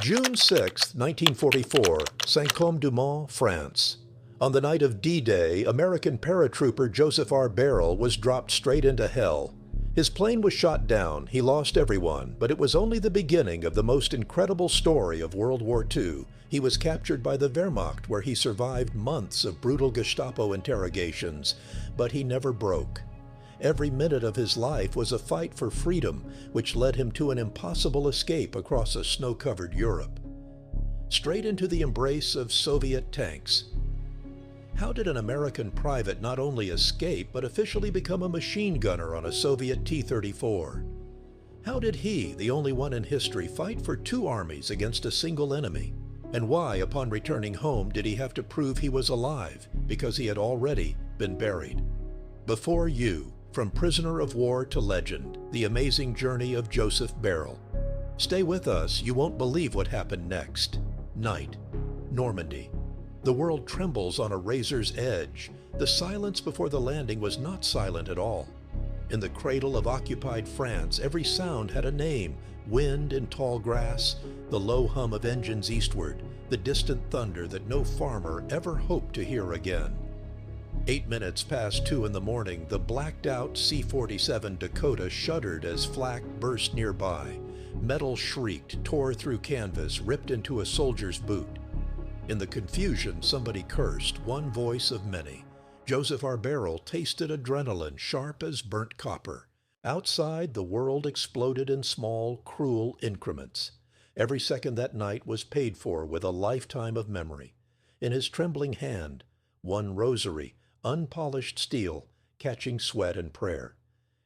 June 6, 1944, Saint-Côme-du-Mont, France. On the night of D-Day, American paratrooper Joseph R. Beyrle was dropped straight into hell. His plane was shot down, he lost everyone, but it was only the beginning of the most incredible story of World War II. He was captured by the Wehrmacht, where he survived months of brutal Gestapo interrogations, but he never broke. Every minute of his life was a fight for freedom, which led him to an impossible escape across a snow-covered Europe. Straight into the embrace of Soviet tanks. How did an American private not only escape, but officially become a machine gunner on a Soviet T-34? How did he, the only one in history, fight for two armies against a single enemy? And why, upon returning home, did he have to prove he was alive, because he had already been buried? Before You, From Prisoner of War to Legend, The Amazing Journey of Joseph Beyrle. Stay with us, you won't believe what happened next. Night, Normandy. The world trembles on a razor's edge. The silence before the landing was not silent at all. In the cradle of occupied France, every sound had a name. Wind in tall grass, the low hum of engines eastward, the distant thunder that no farmer ever hoped to hear again. 8 minutes past 2 in the morning, the blacked-out C-47 Dakota shuddered as flak burst nearby. Metal shrieked, tore through canvas, ripped into a soldier's boot. In the confusion, somebody cursed, one voice of many. Joseph R. Beyrle tasted adrenaline, sharp as burnt copper. Outside, the world exploded in small, cruel increments. Every second that night was paid for with a lifetime of memory. In his trembling hand, one rosary, unpolished steel, catching sweat and prayer.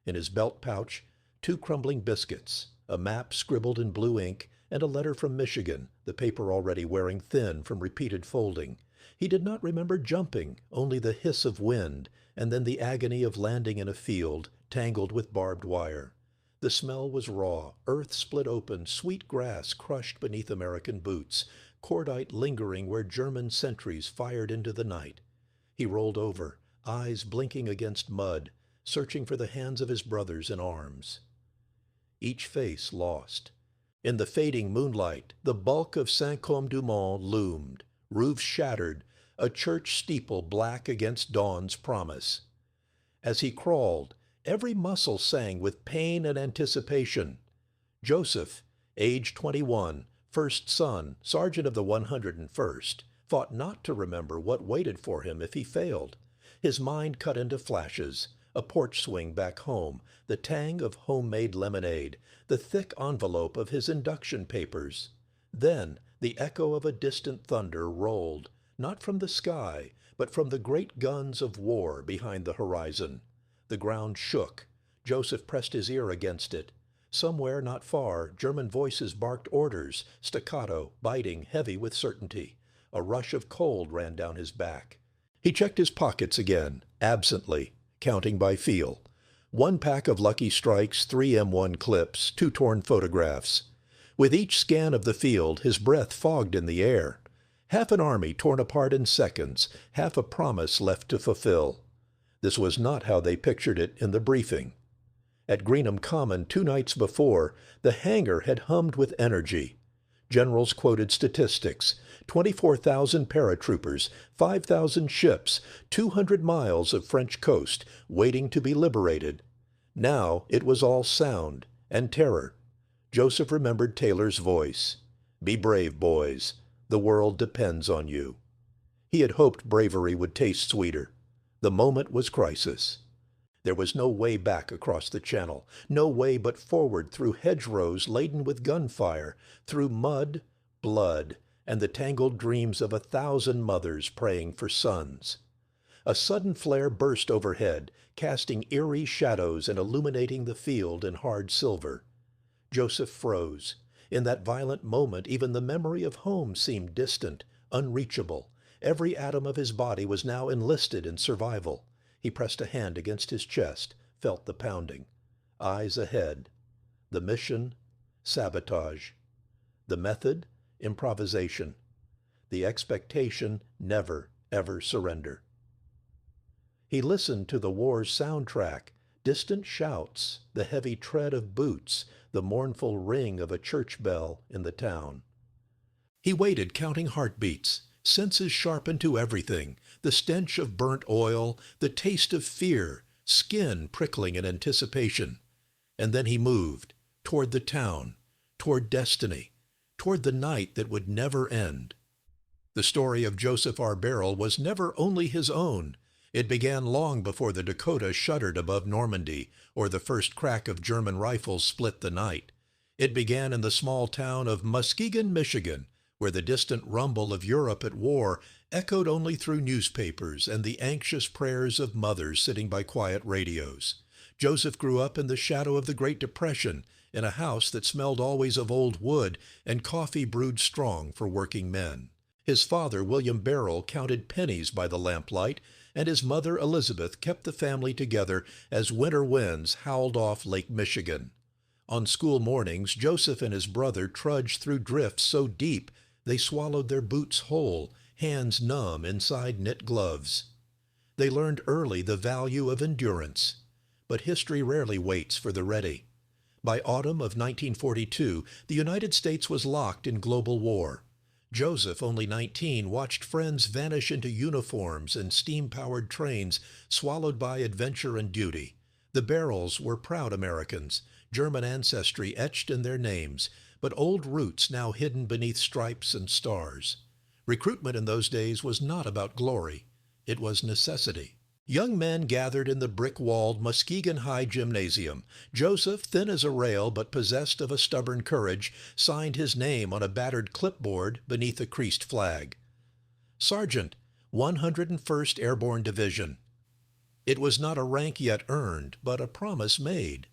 In his belt pouch, 2 crumbling biscuits, a map scribbled in blue ink, and a letter from Michigan, the paper already wearing thin from repeated folding. He did not remember jumping, only the hiss of wind, and then the agony of landing in a field, tangled with barbed wire. The smell was raw, earth split open, sweet grass crushed beneath American boots, cordite lingering where German sentries fired into the night. He rolled over, eyes blinking against mud, searching for the hands of his brothers in arms. Each face lost. In the fading moonlight, the bulk of Saint-Côme-du-Mont loomed, roofs shattered, a church steeple black against dawn's promise. As he crawled, every muscle sang with pain and anticipation. Joseph, age 21, first son, sergeant of the 101st, fought not to remember what waited for him if he failed. His mind cut into flashes. A porch swing back home, the tang of homemade lemonade, the thick envelope of his induction papers. Then the echo of a distant thunder rolled, not from the sky, but from the great guns of war behind the horizon. The ground shook. Joseph pressed his ear against it. Somewhere not far, German voices barked orders, staccato, biting, heavy with certainty. A rush of cold ran down his back. He checked his pockets again, absently, counting by feel. 1 pack of Lucky Strikes, 3 M1 clips, 2 torn photographs. With each scan of the field, his breath fogged in the air. Half an army torn apart in seconds, half a promise left to fulfill. This was not how they pictured it in the briefing. At Greenham Common 2 nights before, the hangar had hummed with energy. Generals quoted statistics: 24,000 paratroopers, 5,000 ships, 200 miles of French coast, waiting to be liberated. Now it was all sound and terror. Joseph remembered Taylor's voice. "Be brave, boys. The world depends on you." He had hoped bravery would taste sweeter. The moment was crisis. There was no way back across the channel, no way but forward through hedgerows laden with gunfire, through mud, blood, and the tangled dreams of 1,000 mothers praying for sons. A sudden flare burst overhead, casting eerie shadows and illuminating the field in hard silver. Joseph froze. In that violent moment, even the memory of home seemed distant, unreachable. Every atom of his body was now enlisted in survival. He pressed a hand against his chest, felt the pounding. Eyes ahead. The mission, sabotage. The method, improvisation. The expectation, never, ever surrender. He listened to the war's soundtrack, distant shouts, the heavy tread of boots, the mournful ring of a church bell in the town. He waited, counting heartbeats, senses sharpened to everything, the stench of burnt oil, the taste of fear, skin prickling in anticipation. And then he moved, toward the town, toward destiny, toward the night that would never end. The story of Joseph R. Beyrle was never only his own. It began long before the Dakota shuddered above Normandy, or the first crack of German rifles split the night. It began in the small town of Muskegon, Michigan, where the distant rumble of Europe at war echoed only through newspapers and the anxious prayers of mothers sitting by quiet radios. Joseph grew up in the shadow of the Great Depression, in a house that smelled always of old wood and coffee brewed strong for working men. His father, William Beyrle, counted pennies by the lamplight, and his mother, Elizabeth, kept the family together as winter winds howled off Lake Michigan. On school mornings, Joseph and his brother trudged through drifts so deep they swallowed their boots whole, hands numb inside knit gloves. They learned early the value of endurance. But history rarely waits for the ready. By autumn of 1942, the United States was locked in global war. Joseph, only 19, watched friends vanish into uniforms and steam-powered trains, swallowed by adventure and duty. The Beyroles were proud Americans, German ancestry etched in their names, but old roots now hidden beneath stripes and stars. Recruitment in those days was not about glory. It was necessity. Young men gathered in the brick-walled Muskegon High Gymnasium. Joseph, thin as a rail but possessed of a stubborn courage, signed his name on a battered clipboard beneath a creased flag. Sergeant, 101st Airborne Division. It was not a rank yet earned, but a promise made.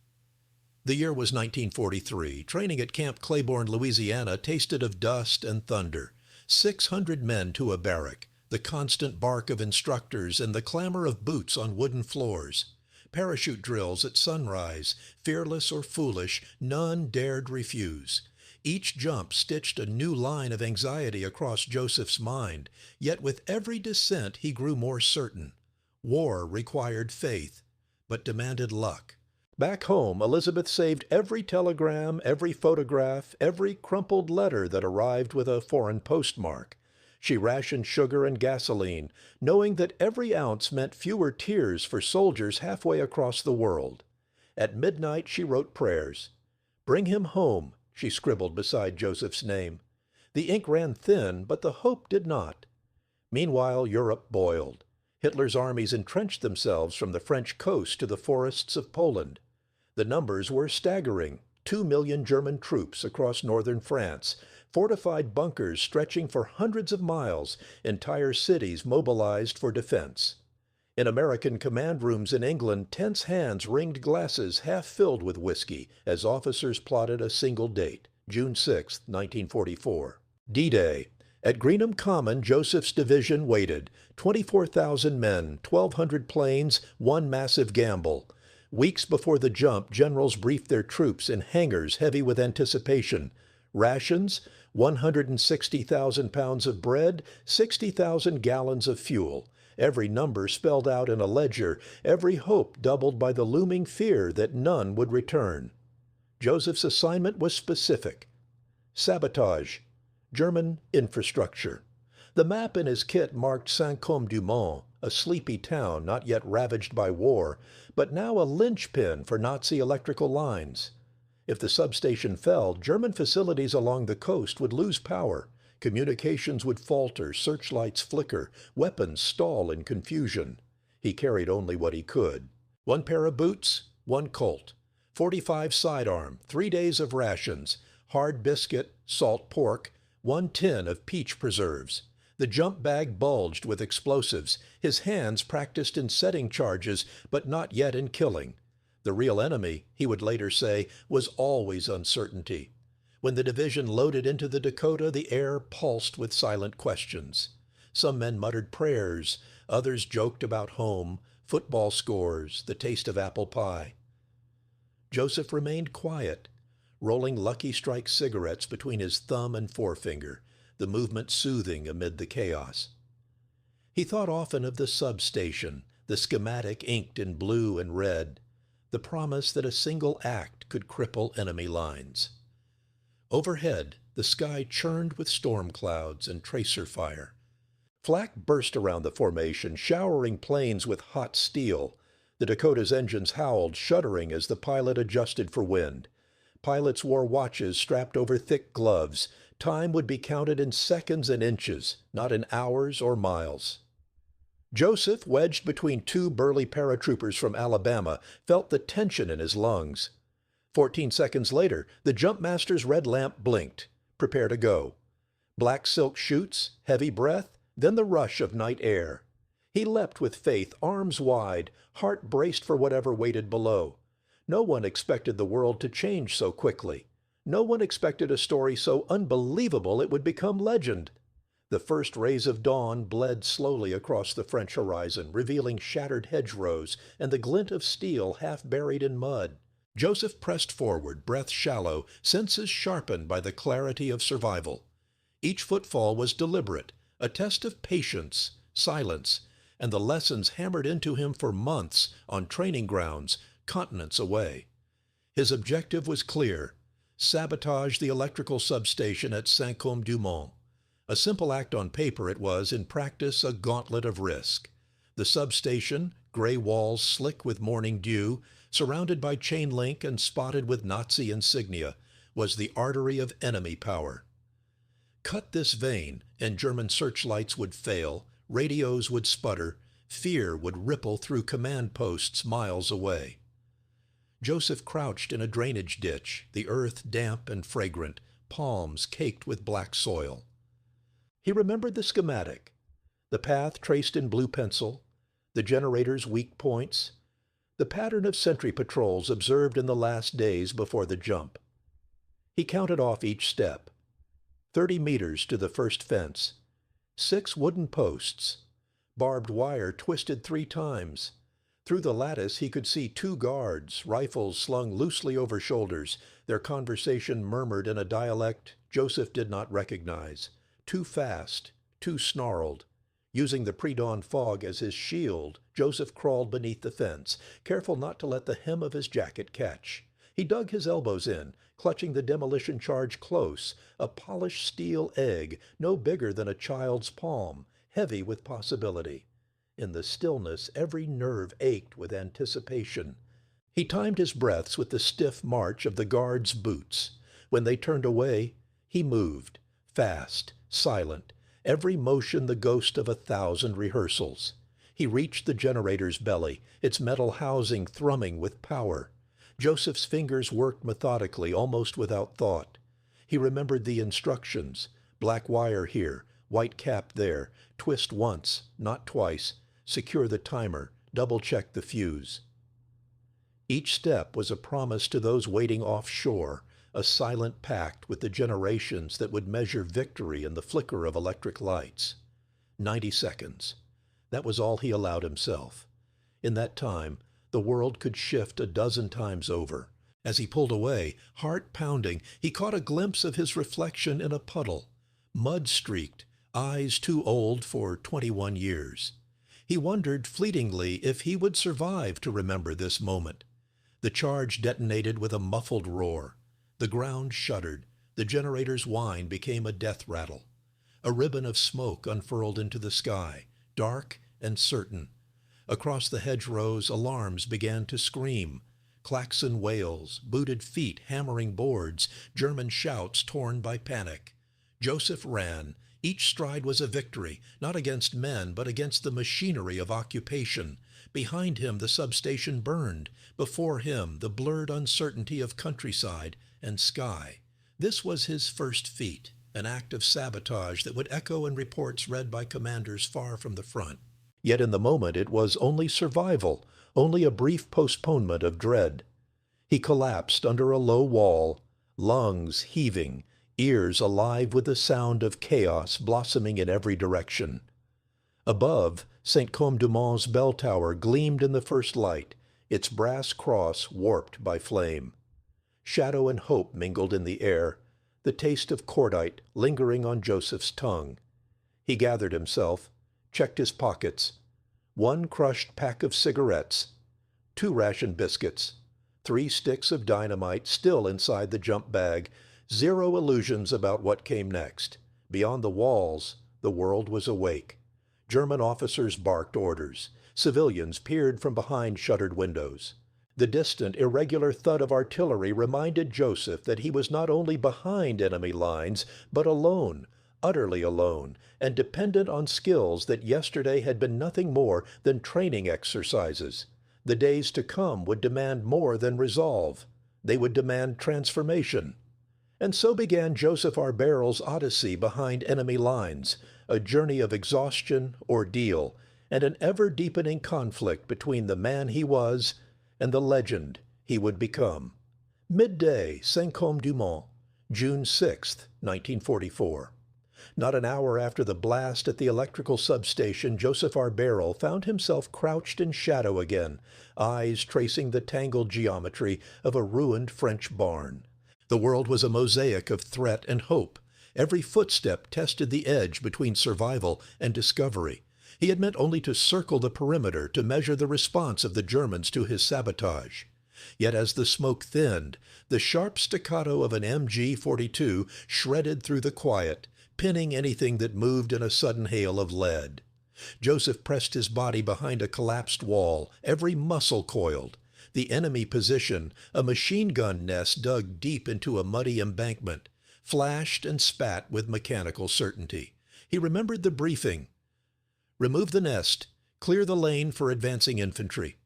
The year was 1943. Training at Camp Claiborne, Louisiana, tasted of dust and thunder. 600 men to a barrack. The constant bark of instructors and the clamor of boots on wooden floors. Parachute drills at sunrise, fearless or foolish, none dared refuse. Each jump stitched a new line of anxiety across Joseph's mind, yet with every descent he grew more certain. War required faith, but demanded luck. Back home, Elizabeth saved every telegram, every photograph, every crumpled letter that arrived with a foreign postmark. She rationed sugar and gasoline, knowing that every ounce meant fewer tears for soldiers halfway across the world. At midnight she wrote prayers. "Bring him home," she scribbled beside Joseph's name. The ink ran thin, but the hope did not. Meanwhile, Europe boiled. Hitler's armies entrenched themselves from the French coast to the forests of Poland. The numbers were staggering. 2 million German troops across northern France, fortified bunkers stretching for hundreds of miles, entire cities mobilized for defense. In American command rooms in England, tense hands ringed glasses half filled with whiskey as officers plotted a single date, June 6, 1944. D-Day. At Greenham Common, Joseph's division waited. 24,000 men, 1,200 planes, one massive gamble. Weeks before the jump, generals briefed their troops in hangars heavy with anticipation. Rations, 160,000 pounds of bread, 60,000 gallons of fuel. Every number spelled out in a ledger, every hope doubled by the looming fear that none would return. Joseph's assignment was specific. Sabotage. German infrastructure. The map in his kit marked Saint-Côme-du-Mont, a sleepy town not yet ravaged by war, but now a linchpin for Nazi electrical lines. If the substation fell, German facilities along the coast would lose power. Communications would falter, searchlights flicker, weapons stall in confusion. He carried only what he could. 1 pair of boots, 1 Colt, 45 sidearm, 3 days of rations, hard biscuit, salt pork, 1 tin of peach preserves. The jump bag bulged with explosives. His hands practiced in setting charges, but not yet in killing. The real enemy, he would later say, was always uncertainty. When the division loaded into the Dakota, the air pulsed with silent questions. Some men muttered prayers, others joked about home, football scores, the taste of apple pie. Joseph remained quiet, rolling Lucky Strike cigarettes between his thumb and forefinger, the movement soothing amid the chaos. He thought often of the substation, the schematic inked in blue and red, the promise that a single act could cripple enemy lines. Overhead, the sky churned with storm clouds and tracer fire. Flak burst around the formation, showering planes with hot steel. The Dakota's engines howled, shuddering as the pilot adjusted for wind. Pilots wore watches strapped over thick gloves. Time would be counted in seconds and inches, not in hours or miles. Joseph, wedged between two burly paratroopers from Alabama, felt the tension in his lungs. 14 seconds later, the jumpmaster's red lamp blinked. Prepare to go. Black silk chutes, heavy breath, then the rush of night air. He leapt with faith, arms wide, heart braced for whatever waited below. No one expected the world to change so quickly. No one expected a story so unbelievable it would become legend. The first rays of dawn bled slowly across the French horizon, revealing shattered hedgerows and the glint of steel half buried in mud. Joseph pressed forward, breath shallow, senses sharpened by the clarity of survival. Each footfall was deliberate, a test of patience, silence, and the lessons hammered into him for months on training grounds, continents away. His objective was clear: sabotage the electrical substation at Saint-Côme-du-Mont. A simple act on paper, it was, in practice, a gauntlet of risk. The substation, gray walls slick with morning dew, surrounded by chain link and spotted with Nazi insignia, was the artery of enemy power. Cut this vein, and German searchlights would fail, radios would sputter, fear would ripple through command posts miles away. Joseph crouched in a drainage ditch, the earth damp and fragrant, palms caked with black soil. He remembered the schematic, the path traced in blue pencil, the generator's weak points, the pattern of sentry patrols observed in the last days before the jump. He counted off each step. 30 meters to the first fence, 6 wooden posts, barbed wire twisted 3 times. Through the lattice he could see 2 guards, rifles slung loosely over shoulders, their conversation murmured in a dialect Joseph did not recognize. Too fast, too snarled. Using the pre-dawn fog as his shield, Joseph crawled beneath the fence, careful not to let the hem of his jacket catch. He dug his elbows in, clutching the demolition charge close, a polished steel egg, no bigger than a child's palm, heavy with possibility. In the stillness, every nerve ached with anticipation. He timed his breaths with the stiff march of the guards' boots. When they turned away, he moved, fast, silent, every motion the ghost of 1,000 rehearsals. He reached the generator's belly, its metal housing thrumming with power. Joseph's fingers worked methodically, almost without thought. He remembered the instructions: black wire here, white cap there, twist once, not twice, secure the timer, double-check the fuse. Each step was a promise to those waiting offshore, a silent pact with the generations that would measure victory in the flicker of electric lights. 90 seconds. That was all he allowed himself. In that time, the world could shift a dozen times over. As he pulled away, heart pounding, he caught a glimpse of his reflection in a puddle, mud-streaked, eyes too old for 21 years. He wondered fleetingly if he would survive to remember this moment. The charge detonated with a muffled roar. The ground shuddered. The generator's whine became a death rattle. A ribbon of smoke unfurled into the sky, dark and certain. Across the hedgerows, alarms began to scream. Klaxon wails, booted feet hammering boards, German shouts torn by panic. Joseph ran. Each stride was a victory, not against men, but against the machinery of occupation. Behind him, the substation burned. Before him, the blurred uncertainty of countryside and sky. This was his first feat, an act of sabotage that would echo in reports read by commanders far from the front. Yet in the moment it was only survival, only a brief postponement of dread. He collapsed under a low wall, lungs heaving, ears alive with the sound of chaos blossoming in every direction. Above, Saint-Côme-du-Mont's bell tower gleamed in the first light, its brass cross warped by flame. Shadow and hope mingled in the air, the taste of cordite lingering on Joseph's tongue. He gathered himself, checked his pockets. 1 crushed pack of cigarettes, 2 ration biscuits, 3 sticks of dynamite still inside the jump bag, Zero illusions about what came next. Beyond the walls, the world was awake. German officers barked orders. Civilians peered from behind shuttered windows. The distant, irregular thud of artillery reminded Joseph that he was not only behind enemy lines, but alone, utterly alone, and dependent on skills that yesterday had been nothing more than training exercises. The days to come would demand more than resolve. They would demand transformation. And so began Joseph R. Beyrle's odyssey behind enemy lines, a journey of exhaustion, ordeal, and an ever-deepening conflict between the man he was and the legend he would become. Midday, Saint-Côme-du-Mont, June 6, 1944. Not an hour after the blast at the electrical substation, Joseph R. Beyrle found himself crouched in shadow again, eyes tracing the tangled geometry of a ruined French barn. The world was a mosaic of threat and hope. Every footstep tested the edge between survival and discovery. He had meant only to circle the perimeter to measure the response of the Germans to his sabotage. Yet as the smoke thinned, the sharp staccato of an MG-42 shredded through the quiet, pinning anything that moved in a sudden hail of lead. Joseph pressed his body behind a collapsed wall, every muscle coiled. The enemy position, a machine gun nest dug deep into a muddy embankment, flashed and spat with mechanical certainty. He remembered the briefing. Remove the nest, clear the lane for advancing infantry.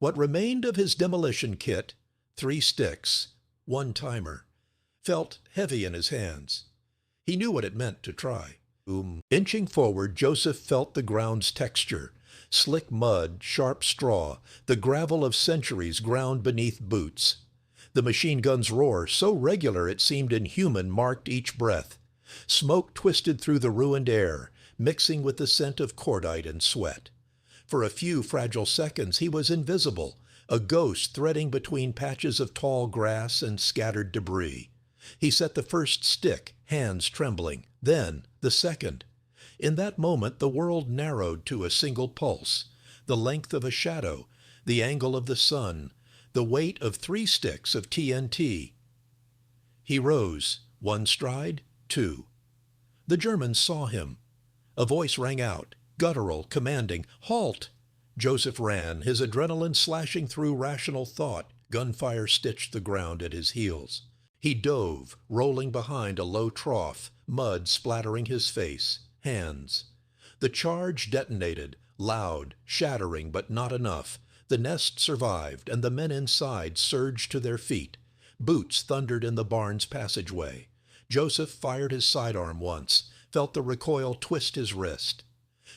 What remained of his demolition kit, 3 sticks, 1 timer, felt heavy in his hands. He knew what it meant to try. Inching forward, Joseph felt the ground's texture. Slick mud, sharp straw, the gravel of centuries ground beneath boots. The machine gun's roar, so regular it seemed inhuman, marked each breath. Smoke twisted through the ruined air, mixing with the scent of cordite and sweat. For a few fragile seconds he was invisible, a ghost threading between patches of tall grass and scattered debris. He set the first stick, hands trembling, then the second. In that moment the world narrowed to a single pulse, the length of a shadow, the angle of the sun, the weight of 3 sticks of TNT. He rose, 1 stride, 2. The Germans saw him. A voice rang out, guttural, commanding, "Halt!" Joseph ran, his adrenaline slashing through rational thought. Gunfire stitched the ground at his heels. He dove, rolling behind a low trough, mud splattering his face, hands. The charge detonated, loud, shattering, but not enough. The nest survived, and the men inside surged to their feet. Boots thundered in the barn's passageway. Joseph fired his sidearm once, felt the recoil twist his wrist.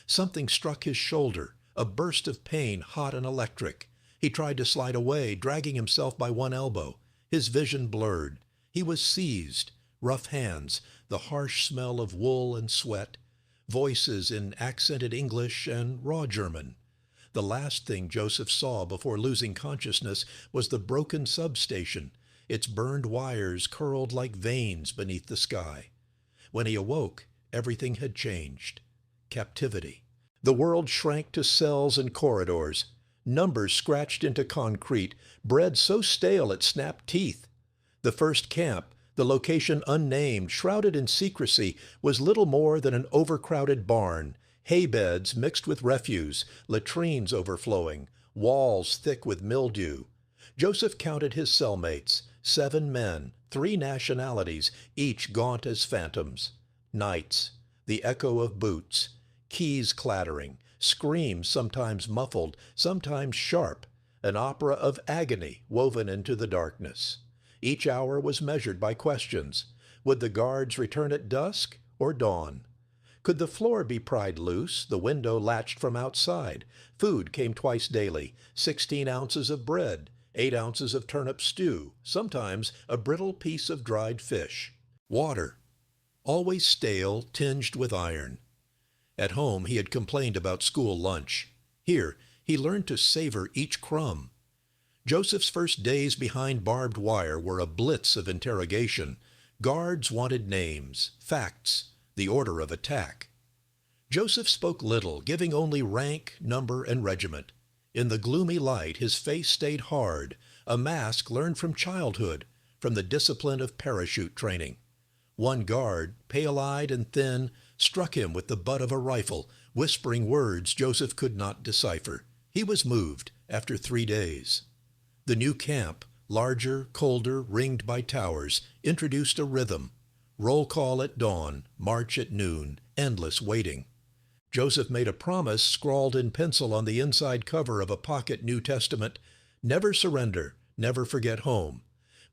Something struck his shoulder, a burst of pain, hot and electric. He tried to slide away, dragging himself by one elbow. His vision blurred. He was seized. Rough hands, the harsh smell of wool and sweat, voices in accented English and raw German. The last thing Joseph saw before losing consciousness was the broken substation, its burned wires curled like veins beneath the sky. When he awoke, everything had changed. Captivity. The world shrank to cells and corridors, numbers scratched into concrete, bread so stale it snapped teeth. The first camp, the location unnamed, shrouded in secrecy, was little more than an overcrowded barn, hay beds mixed with refuse, latrines overflowing, walls thick with mildew. Joseph counted his cellmates, 7 men, 3 nationalities, each gaunt as phantoms. Nights, the echo of boots, keys clattering, screams sometimes muffled, sometimes sharp, an opera of agony woven into the darkness. Each hour was measured by questions. Would the guards return at dusk or dawn? Could the floor be pried loose, the window latched from outside? Food came twice daily, 16 ounces of bread, 8 ounces of turnip stew, sometimes a brittle piece of dried fish. Water, always stale, tinged with iron. At home he had complained about school lunch. Here he learned to savor each crumb. Joseph's first days behind barbed wire were a blitz of interrogation. Guards wanted names, facts, the order of attack. Joseph spoke little, giving only rank, number, and regiment. In the gloomy light his face stayed hard, a mask learned from childhood, from the discipline of parachute training. One guard, pale-eyed and thin, struck him with the butt of a rifle, whispering words Joseph could not decipher. He was moved after 3 days. The new camp, larger, colder, ringed by towers, introduced a rhythm. Roll call at dawn, march at noon, endless waiting. Joseph made a promise scrawled in pencil on the inside cover of a pocket New Testament: never surrender, never forget home.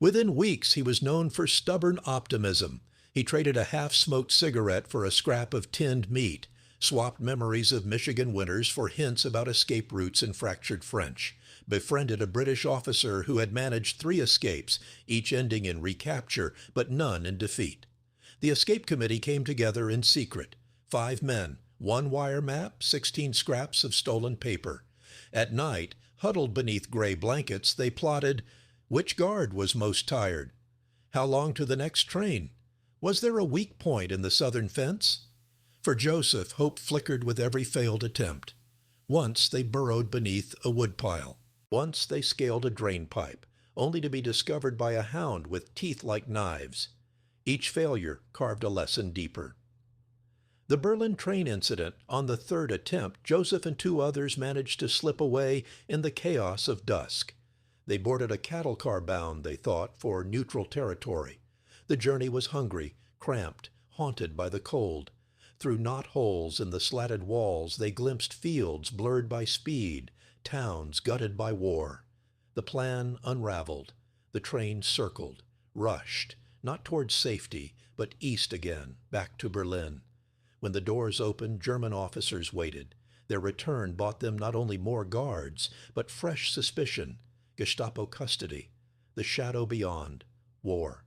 Within weeks, he was known for stubborn optimism. He traded a half-smoked cigarette for a scrap of tinned meat, swapped memories of Michigan winters for hints about escape routes in fractured French, befriended a British officer who had managed 3 escapes, each ending in recapture, but none in defeat. The escape committee came together in secret. 5 men, 1 wire map, 16 scraps of stolen paper. At night, huddled beneath gray blankets, they plotted which guard was most tired, how long to the next train, was there a weak point in the southern fence? For Joseph, hope flickered with every failed attempt. Once they burrowed beneath a woodpile. Once they scaled a drain pipe, only to be discovered by a hound with teeth like knives. Each failure carved a lesson deeper. The Berlin train incident, on the 3rd attempt, Joseph and 2 others managed to slip away in the chaos of dusk. They boarded a cattle car bound, they thought, for neutral territory. The journey was hungry, cramped, haunted by the cold. Through knot-holes in the slatted walls, they glimpsed fields blurred by speed, towns gutted by war. The plan unraveled. The train circled, rushed, not towards safety, but east again, back to Berlin. When the doors opened, German officers waited. Their return bought them not only more guards, but fresh suspicion, Gestapo custody, the shadow beyond, war.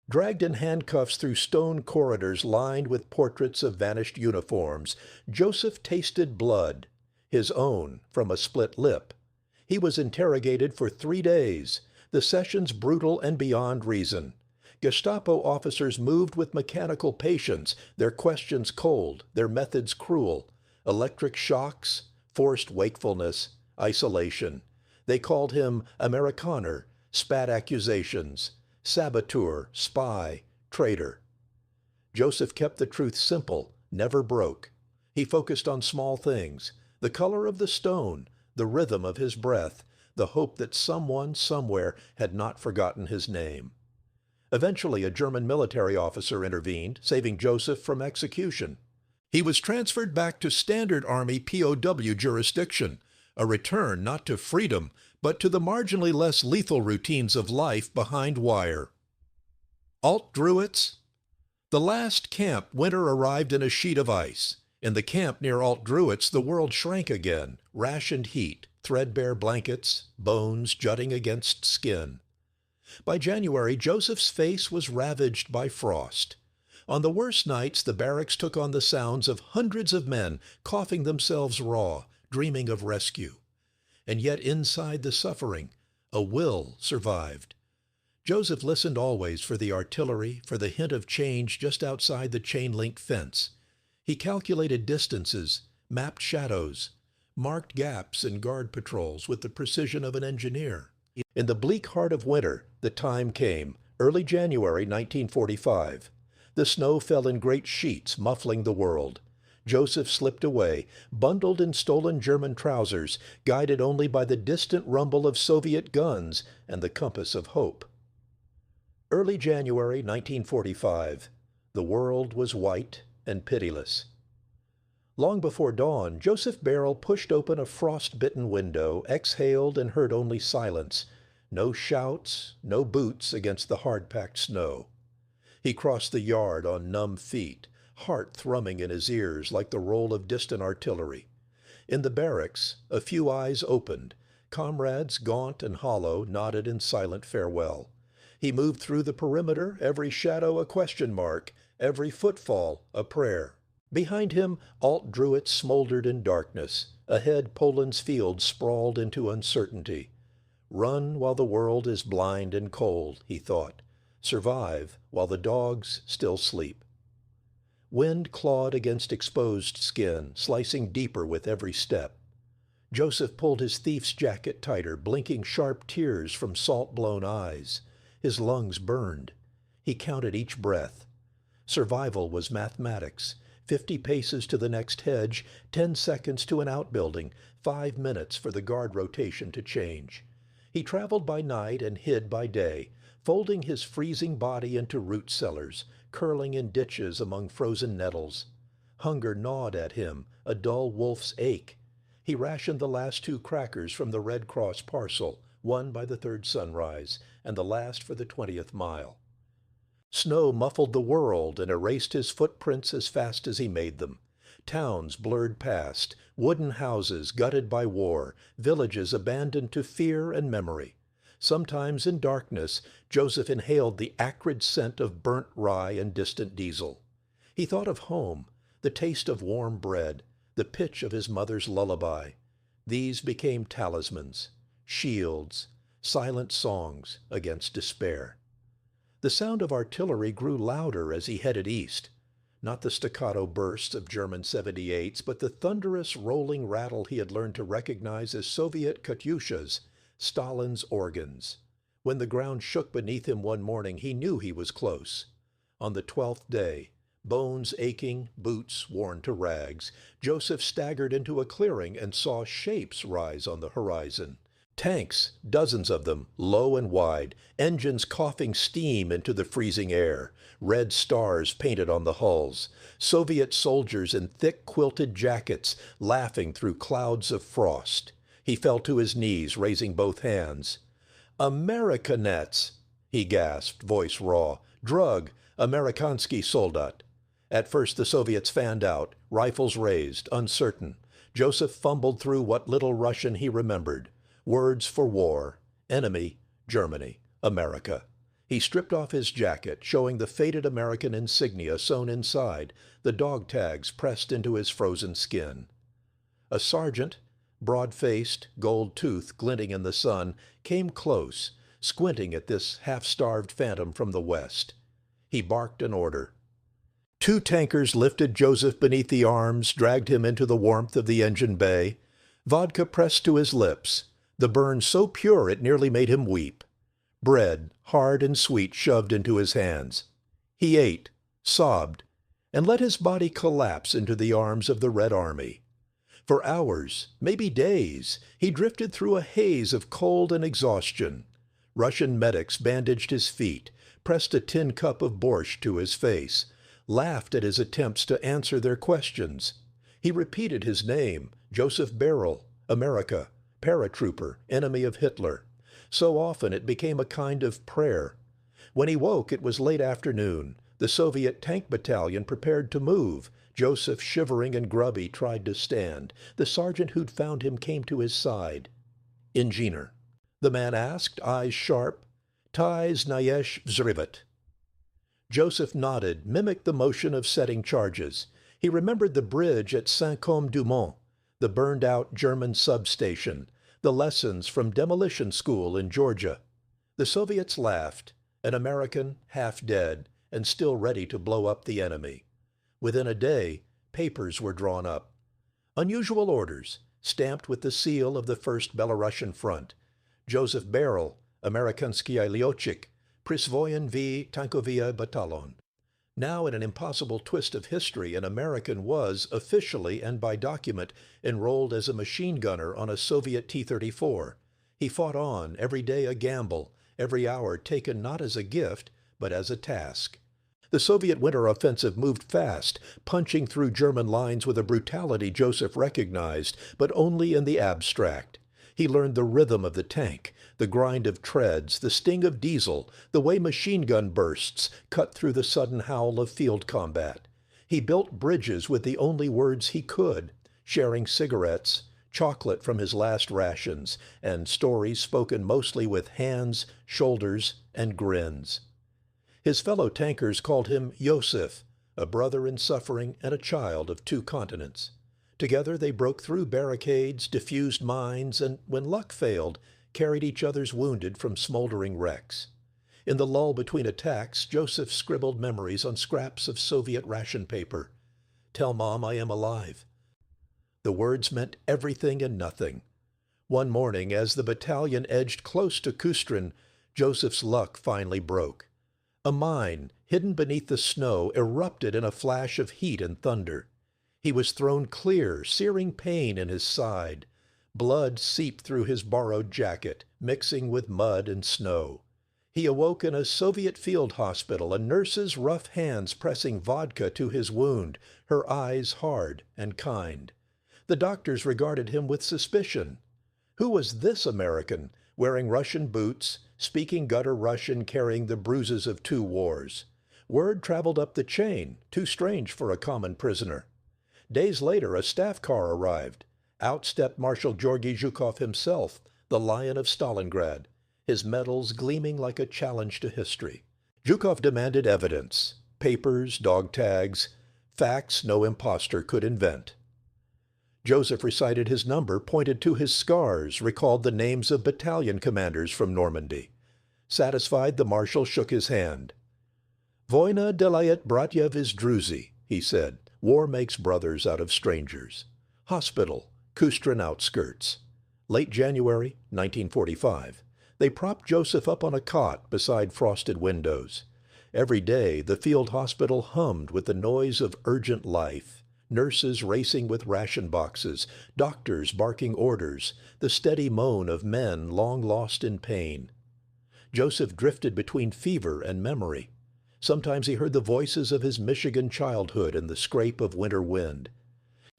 Dragged in handcuffs through stone corridors lined with portraits of vanished uniforms, Joseph tasted blood, his own from a split lip. He was interrogated for 3 days, the sessions brutal and beyond reason. Gestapo officers moved with mechanical patience, their questions cold, their methods cruel. Electric shocks, forced wakefulness, isolation. They called him Amerikaner, spat accusations, saboteur, spy, traitor. Joseph kept the truth simple, never broke. He focused on small things: the color of the stone, the rhythm of his breath, the hope that someone somewhere had not forgotten his name. Eventually, a German military officer intervened, saving Joseph from execution. He was transferred back to standard Army POW jurisdiction, a return not to freedom, but to the marginally less lethal routines of life behind wire. Alt-Druitz? The last camp, winter arrived in a sheet of ice. In the camp near Alt-Druitz, the world shrank again, rationed heat, threadbare blankets, bones jutting against skin. By January, Joseph's face was ravaged by frost. On the worst nights, the barracks took on the sounds of hundreds of men coughing themselves raw, dreaming of rescue. And yet inside the suffering, a will survived. Joseph listened always for the artillery, for the hint of change just outside the chain-link fence. He calculated distances, mapped shadows, marked gaps in guard patrols with the precision of an engineer. In the bleak heart of winter, the time came, early January 1945. The snow fell in great sheets, muffling the world. Joseph slipped away, bundled in stolen German trousers, guided only by the distant rumble of Soviet guns and the compass of hope. Early January 1945. The world was white and pitiless. Long before dawn, Joseph Beyrle pushed open a frost-bitten window, exhaled and heard only silence. No shouts, no boots against the hard-packed snow. He crossed the yard on numb feet, heart thrumming in his ears like the roll of distant artillery. In the barracks, a few eyes opened. Comrades, gaunt and hollow, nodded in silent farewell. He moved through the perimeter, every shadow a question mark, every footfall a prayer. Behind him, Alt-Druitz smoldered in darkness. Ahead, Poland's fields sprawled into uncertainty. Run while the world is blind and cold, he thought. Survive while the dogs still sleep. Wind clawed against exposed skin, slicing deeper with every step. Joseph pulled his thief's jacket tighter, blinking sharp tears from salt-blown eyes. His lungs burned. He counted each breath. Survival was mathematics. 50 paces to the next hedge, 10 seconds to an outbuilding, 5 minutes for the guard rotation to change. He traveled by night and hid by day, folding his freezing body into root cellars, curling in ditches among frozen nettles. Hunger gnawed at him, a dull wolf's ache. He rationed the last 2 crackers from the Red Cross parcel, one by the 3rd sunrise, and the last for the 20th mile. Snow muffled the world and erased his footprints as fast as he made them. Towns blurred past, wooden houses gutted by war, villages abandoned to fear and memory. Sometimes in darkness, Joseph inhaled the acrid scent of burnt rye and distant diesel. He thought of home, the taste of warm bread, the pitch of his mother's lullaby. These became talismans, shields, silent songs against despair. The sound of artillery grew louder as he headed east. Not the staccato bursts of German 78s, but the thunderous rolling rattle he had learned to recognize as Soviet Katyushas, Stalin's organs. When the ground shook beneath him one morning, he knew he was close. On the 12th day, bones aching, boots worn to rags, Joseph staggered into a clearing and saw shapes rise on the horizon. Tanks, dozens of them, low and wide, engines coughing steam into the freezing air, red stars painted on the hulls, Soviet soldiers in thick quilted jackets laughing through clouds of frost. He fell to his knees, raising both hands. "Amerikanets!" he gasped, voice raw. "Drug, Amerikansky soldat." At first the Soviets fanned out, rifles raised, uncertain. Joseph fumbled through what little Russian he remembered. Words for war, enemy, Germany, America. He stripped off his jacket, showing the faded American insignia sewn inside, the dog tags pressed into his frozen skin. A sergeant, broad-faced, gold tooth glinting in the sun, came close, squinting at this half-starved phantom from the west. He barked an order. 2 tankers lifted Joseph beneath the arms, dragged him into the warmth of the engine bay. Vodka pressed to his lips, the burn so pure it nearly made him weep. Bread, hard and sweet, shoved into his hands. He ate, sobbed, and let his body collapse into the arms of the Red Army. For hours, maybe days, he drifted through a haze of cold and exhaustion. Russian medics bandaged his feet, pressed a tin cup of borscht to his face, laughed at his attempts to answer their questions. He repeated his name, Joseph Beyrle, America, paratrooper, enemy of Hitler. So often it became a kind of prayer. When he woke, it was late afternoon. The Soviet tank battalion prepared to move. Joseph, shivering and grubby, tried to stand. The sergeant who'd found him came to his side. "Ingenier?" the man asked, eyes sharp. "Tai znayesh vzrivat." Joseph nodded, mimicked the motion of setting charges. He remembered the bridge at Saint-Côme-du-Mont, the burned-out German substation, the lessons from demolition school in Georgia. The Soviets laughed, an American half dead and still ready to blow up the enemy. Within a day, papers were drawn up. Unusual orders, stamped with the seal of the First Belarusian Front. Joseph Beyrle, Amerikansky Lyotchik, Prisvoyen v Tankovia Batalon. Now, in an impossible twist of history, an American was, officially and by document, enrolled as a machine gunner on a Soviet T-34. He fought on, every day a gamble, every hour taken not as a gift, but as a task. The Soviet winter offensive moved fast, punching through German lines with a brutality Joseph recognized, but only in the abstract. He learned the rhythm of the tank, the grind of treads, the sting of diesel, the way machine gun bursts cut through the sudden howl of field combat. He built bridges with the only words he could, sharing cigarettes, chocolate from his last rations, and stories spoken mostly with hands, shoulders, and grins. His fellow tankers called him Yosef, a brother in suffering and a child of 2 continents. Together they broke through barricades, diffused mines, and, when luck failed, carried each other's wounded from smoldering wrecks. In the lull between attacks, Joseph scribbled memories on scraps of Soviet ration paper. "Tell Mom I am alive." The words meant everything and nothing. One morning, as the battalion edged close to Kustrin, Joseph's luck finally broke. A mine, hidden beneath the snow, erupted in a flash of heat and thunder. He was thrown clear, searing pain in his side. Blood seeped through his borrowed jacket, mixing with mud and snow. He awoke in a Soviet field hospital, a nurse's rough hands pressing vodka to his wound, her eyes hard and kind. The doctors regarded him with suspicion. Who was this American, wearing Russian boots, speaking gutter Russian, carrying the bruises of 2 wars? Word traveled up the chain, too strange for a common prisoner. Days later, a staff car arrived. Out stepped Marshal Georgy Zhukov himself, the Lion of Stalingrad, his medals gleaming like a challenge to history. Zhukov demanded evidence, papers, dog tags, facts no imposter could invent. Joseph recited his number, pointed to his scars, recalled the names of battalion commanders from Normandy. Satisfied, the marshal shook his hand. "Vojna delayet bratyev iz druzy," he said. "War makes brothers out of strangers." Hospital, Kustrin outskirts. Late January, 1945. They propped Joseph up on a cot beside frosted windows. Every day, the field hospital hummed with the noise of urgent life. Nurses racing with ration boxes, doctors barking orders, the steady moan of men long lost in pain. Joseph drifted between fever and memory. Sometimes he heard the voices of his Michigan childhood in the scrape of winter wind.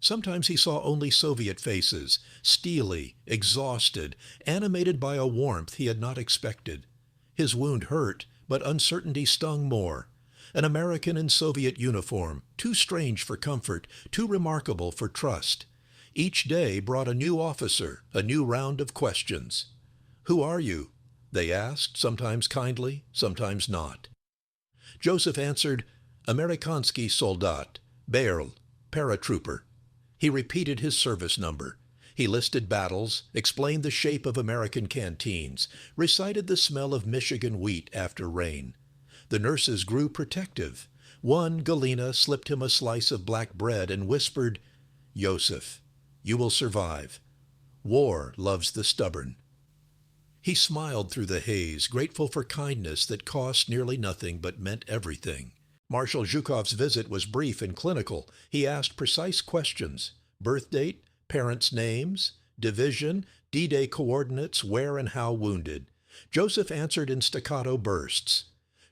Sometimes he saw only Soviet faces, steely, exhausted, animated by a warmth he had not expected. His wound hurt, but uncertainty stung more. An American in Soviet uniform, too strange for comfort, too remarkable for trust. Each day brought a new officer, a new round of questions. "Who are you?" they asked, sometimes kindly, sometimes not. Joseph answered, "Amerikansky soldat, Beyrle, paratrooper." He repeated his service number. He listed battles, explained the shape of American canteens, recited the smell of Michigan wheat after rain. The nurses grew protective. One, Galena, slipped him a slice of black bread and whispered, "Joseph, you will survive. War loves the stubborn." He smiled through the haze, grateful for kindness that cost nearly nothing but meant everything. Marshal Zhukov's visit was brief and clinical. He asked precise questions: birth date, parents' names, division, D-Day coordinates, where and how wounded. Joseph answered in staccato bursts.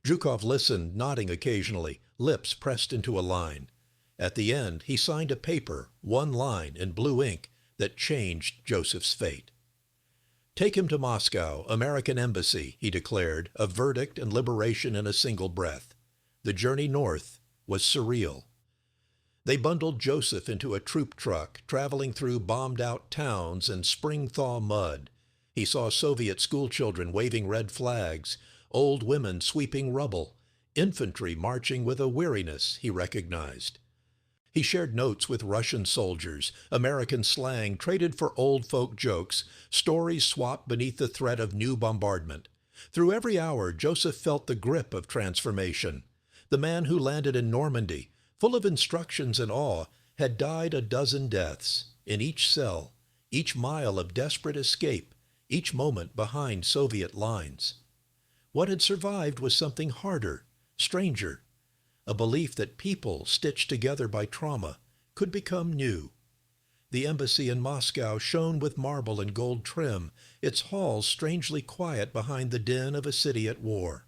Zhukov listened, nodding occasionally, lips pressed into a line. At the end, he signed a paper, one line in blue ink, that changed Joseph's fate. "Take him to Moscow, American Embassy," he declared, a verdict and liberation in a single breath. The journey north was surreal. They bundled Joseph into a troop truck, traveling through bombed-out towns and spring-thaw mud. He saw Soviet schoolchildren waving red flags, old women sweeping rubble, infantry marching with a weariness he recognized. He shared notes with Russian soldiers, American slang traded for old folk jokes, stories swapped beneath the threat of new bombardment. Through every hour, Joseph felt the grip of transformation. The man who landed in Normandy, full of instructions and awe, had died a dozen deaths, in each cell, each mile of desperate escape, each moment behind Soviet lines. What had survived was something harder, stranger, a belief that people, stitched together by trauma, could become new. The embassy in Moscow shone with marble and gold trim, its halls strangely quiet behind the din of a city at war.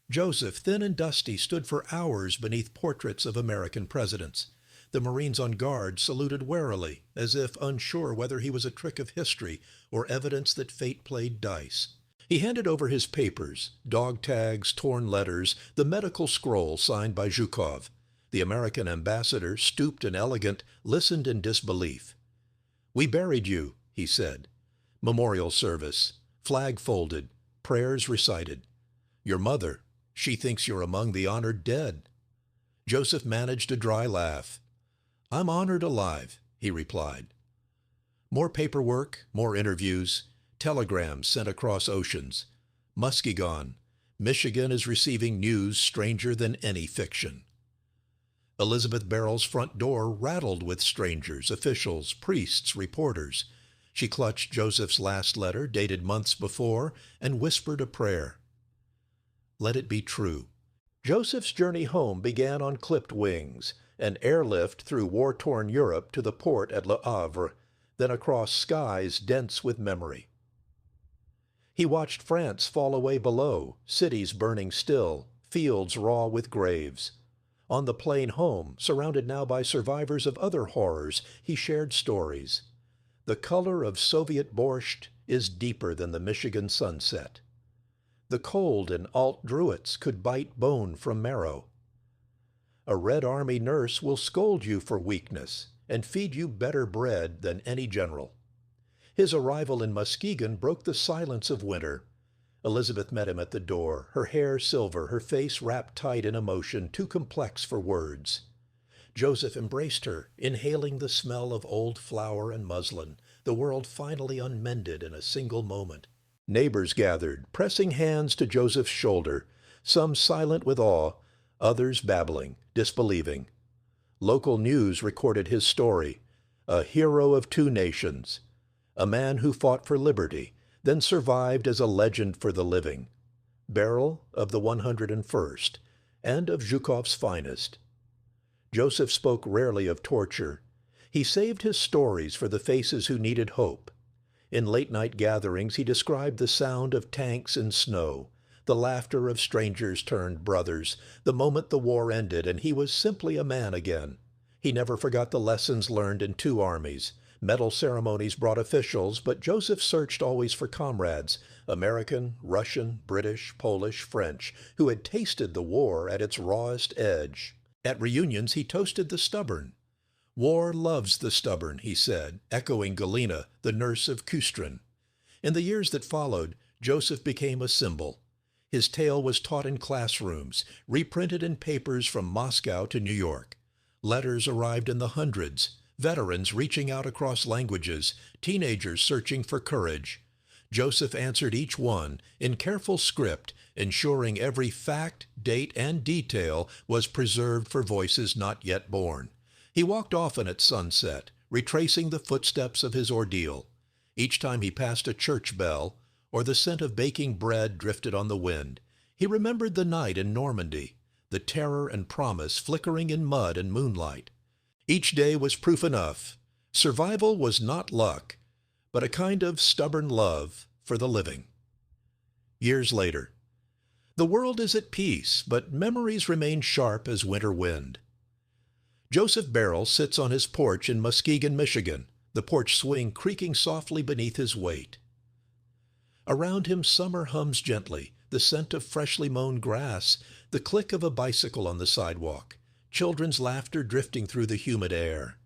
Joseph, thin and dusty, stood for hours beneath portraits of American presidents. The Marines on guard saluted warily, as if unsure whether he was a trick of history or evidence that fate played dice. He handed over his papers, dog tags, torn letters, the medical scroll signed by Zhukov. The American ambassador, stooped and elegant, listened in disbelief. "We buried you," he said. "Memorial service, flag folded, prayers recited. Your mother, she thinks you're among the honored dead." Joseph managed a dry laugh. "I'm honored alive," he replied. More paperwork, more interviews, telegrams sent across oceans. Muskegon, Michigan is receiving news stranger than any fiction. Elizabeth Beyrle's front door rattled with strangers, officials, priests, reporters. She clutched Joseph's last letter, dated months before, and whispered a prayer. Let it be true. Joseph's journey home began on clipped wings, an airlift through war-torn Europe to the port at Le Havre, then across skies dense with memory. He watched France fall away below, cities burning still, fields raw with graves. On the plane home, surrounded now by survivors of other horrors, he shared stories. The color of Soviet borscht is deeper than the Michigan sunset. The cold in Alt-Druitz could bite bone from marrow. A Red Army nurse will scold you for weakness and feed you better bread than any general. His arrival in Muskegon broke the silence of winter. Elizabeth met him at the door, her hair silver, her face wrapped tight in emotion too complex for words. Joseph embraced her, inhaling the smell of old flour and muslin, the world finally unmended in a single moment. Neighbors gathered, pressing hands to Joseph's shoulder, some silent with awe, others babbling, disbelieving. Local news recorded his story, a hero of two nations, a man who fought for liberty, then survived as a legend for the living. Beyrle of the 101st, and of Zhukov's finest. Joseph spoke rarely of torture. He saved his stories for the faces who needed hope. In late-night gatherings, he described the sound of tanks in snow, the laughter of strangers turned brothers, the moment the war ended and he was simply a man again. He never forgot the lessons learned in two armies. Medal ceremonies brought officials, but Joseph searched always for comrades, American, Russian, British, Polish, French, who had tasted the war at its rawest edge. At reunions, he toasted the stubborn. War loves the stubborn, he said, echoing Galina, the nurse of Kustrin. In the years that followed, Joseph became a symbol. His tale was taught in classrooms, reprinted in papers from Moscow to New York. Letters arrived in the hundreds, veterans reaching out across languages, teenagers searching for courage. Joseph answered each one in careful script, ensuring every fact, date, and detail was preserved for voices not yet born. He walked often at sunset, retracing the footsteps of his ordeal. Each time he passed a church bell, or the scent of baking bread drifted on the wind, he remembered the night in Normandy, the terror and promise flickering in mud and moonlight. Each day was proof enough. Survival was not luck, but a kind of stubborn love for the living. Years later. The world is at peace, but memories remain sharp as winter wind. Joseph Beyrle sits on his porch in Muskegon, Michigan, the porch swing creaking softly beneath his weight. Around him summer hums gently, the scent of freshly mown grass, the click of a bicycle on the sidewalk, children's laughter drifting through the humid air.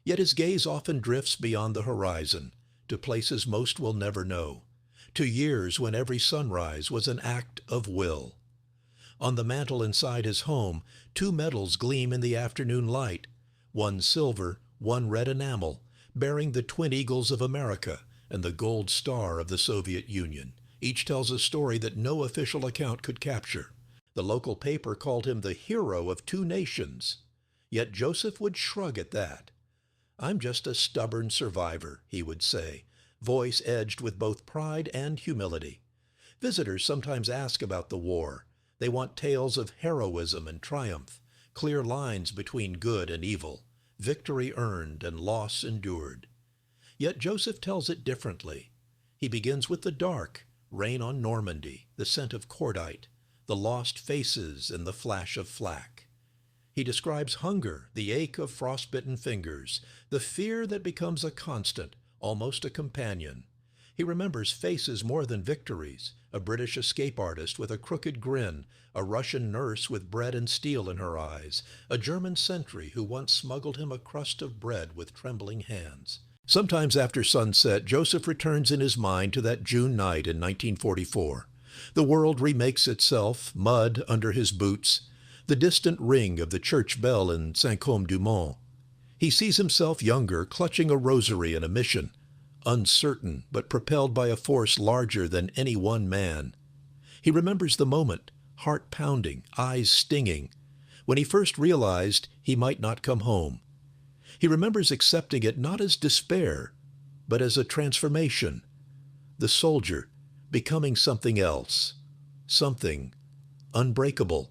Yet his gaze often drifts beyond the horizon, to places most will never know, to years when every sunrise was an act of will. On the mantel inside his home, two medals gleam in the afternoon light, one silver, one red enamel, bearing the twin eagles of America and the gold star of the Soviet Union. Each tells a story that no official account could capture. The local paper called him the hero of two nations. Yet Joseph would shrug at that. "I'm just a stubborn survivor," he would say, voice edged with both pride and humility. Visitors sometimes ask about the war. They want tales of heroism and triumph, clear lines between good and evil, victory earned and loss endured. Yet Joseph tells it differently. He begins with the dark, rain on Normandy, the scent of cordite, the lost faces and the flash of flak. He describes hunger, the ache of frostbitten fingers, the fear that becomes a constant, almost a companion. He remembers faces more than victories, a British escape artist with a crooked grin, a Russian nurse with bread and steel in her eyes, a German sentry who once smuggled him a crust of bread with trembling hands. Sometimes after sunset, Joseph returns in his mind to that June night in 1944. The world remakes itself, mud under his boots, the distant ring of the church bell in Saint-Côme-du-Mont. He sees himself younger, clutching a rosary and a mission, uncertain but propelled by a force larger than any one man. He remembers the moment, heart pounding, eyes stinging, when he first realized he might not come home. He remembers accepting it not as despair, but as a transformation. The soldier becoming something else, something unbreakable.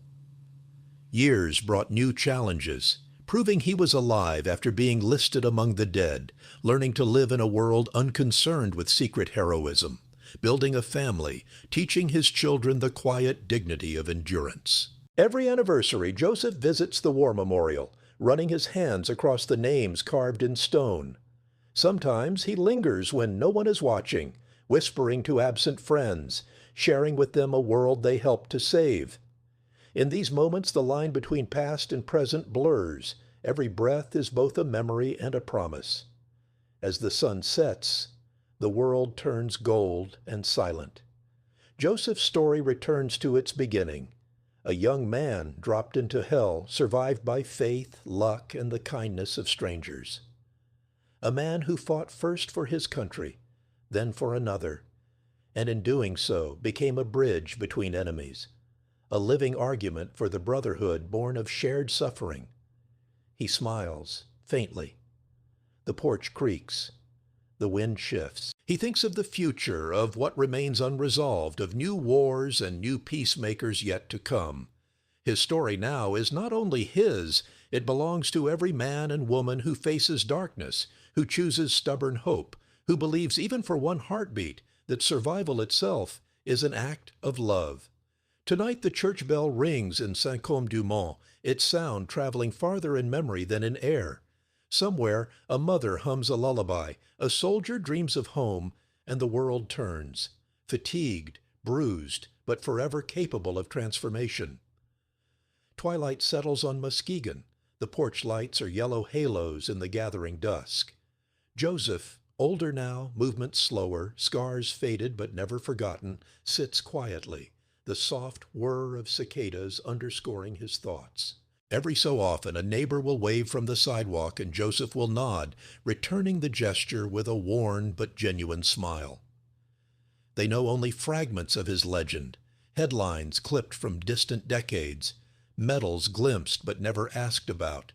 Years brought new challenges, proving he was alive after being listed among the dead, learning to live in a world unconcerned with secret heroism, building a family, teaching his children the quiet dignity of endurance. Every anniversary, Joseph visits the War Memorial, running his hands across the names carved in stone. Sometimes he lingers when no one is watching, whispering to absent friends, sharing with them a world they helped to save. In these moments, the line between past and present blurs. Every breath is both a memory and a promise. As the sun sets, the world turns gold and silent. Joseph's story returns to its beginning. A young man dropped into hell, survived by faith, luck, and the kindness of strangers. A man who fought first for his country, then for another, and in doing so became a bridge between enemies, a living argument for the brotherhood born of shared suffering. He smiles, faintly. The porch creaks. The wind shifts. He thinks of the future, of what remains unresolved, of new wars and new peacemakers yet to come. His story now is not only his, it belongs to every man and woman who faces darkness, who chooses stubborn hope, who believes even for one heartbeat that survival itself is an act of love. Tonight the church bell rings in Saint-Côme-du-Mont, its sound traveling farther in memory than in air. Somewhere a mother hums a lullaby, a soldier dreams of home, and the world turns, fatigued, bruised, but forever capable of transformation. Twilight settles on Muskegon. The porch lights are yellow halos in the gathering dusk. Joseph, older now, movements slower, scars faded but never forgotten, sits quietly, the soft whir of cicadas underscoring his thoughts. Every so often a neighbor will wave from the sidewalk and Joseph will nod, returning the gesture with a worn but genuine smile. They know only fragments of his legend, headlines clipped from distant decades, medals glimpsed but never asked about.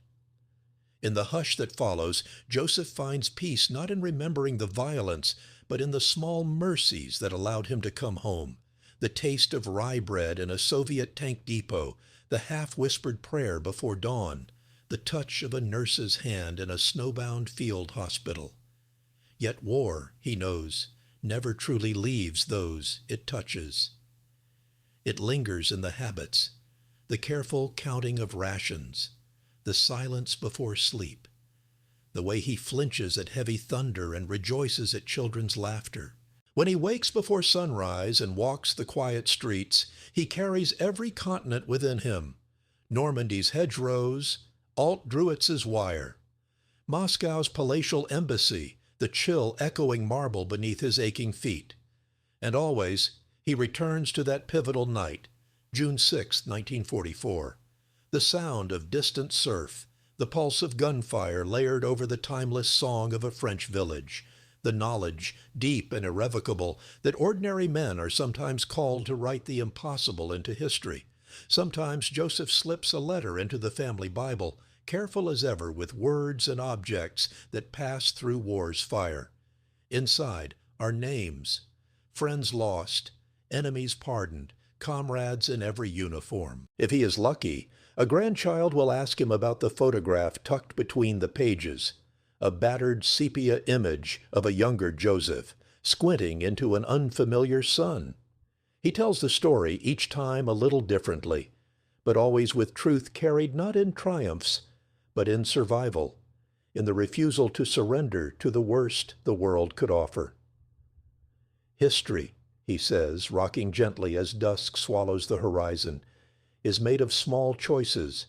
In the hush that follows, Joseph finds peace not in remembering the violence, but in the small mercies that allowed him to come home. The taste of rye bread in a Soviet tank depot, the half-whispered prayer before dawn, the touch of a nurse's hand in a snowbound field hospital. Yet war, he knows, never truly leaves those it touches. It lingers in the habits, the careful counting of rations, the silence before sleep, the way he flinches at heavy thunder and rejoices at children's laughter. When he wakes before sunrise and walks the quiet streets, he carries every continent within him. Normandy's hedgerows, Alt Druitz's wire, Moscow's palatial embassy, the chill echoing marble beneath his aching feet. And always he returns to that pivotal night, June 6, 1944. The sound of distant surf, the pulse of gunfire layered over the timeless song of a French village, the knowledge, deep and irrevocable, that ordinary men are sometimes called to write the impossible into history. Sometimes Joseph slips a letter into the family Bible, careful as ever with words and objects that pass through war's fire. Inside are names, friends lost, enemies pardoned, comrades in every uniform. If he is lucky, a grandchild will ask him about the photograph tucked between the pages, a battered sepia image of a younger Joseph, squinting into an unfamiliar sun. He tells the story each time a little differently, but always with truth carried not in triumphs, but in survival, in the refusal to surrender to the worst the world could offer. History, he says, rocking gently as dusk swallows the horizon, is made of small choices,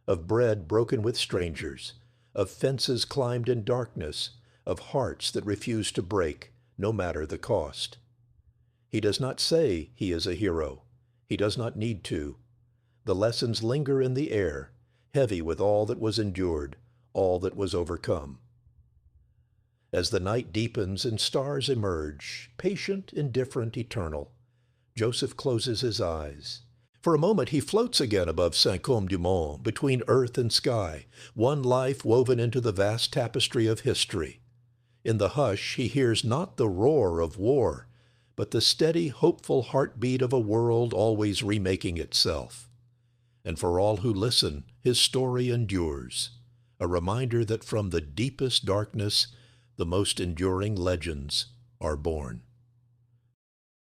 of bread broken with strangers, of fences climbed in darkness, of hearts that refuse to break, no matter the cost. He does not say he is a hero. He does not need to. The lessons linger in the air, heavy with all that was endured, all that was overcome. As the night deepens and stars emerge, patient, indifferent, eternal, Joseph closes his eyes. For a moment he floats again above Saint-Côme-du-Mont, between earth and sky, one life woven into the vast tapestry of history. In the hush he hears not the roar of war, but the steady, hopeful heartbeat of a world always remaking itself. And for all who listen, his story endures, a reminder that from the deepest darkness, the most enduring legends are born.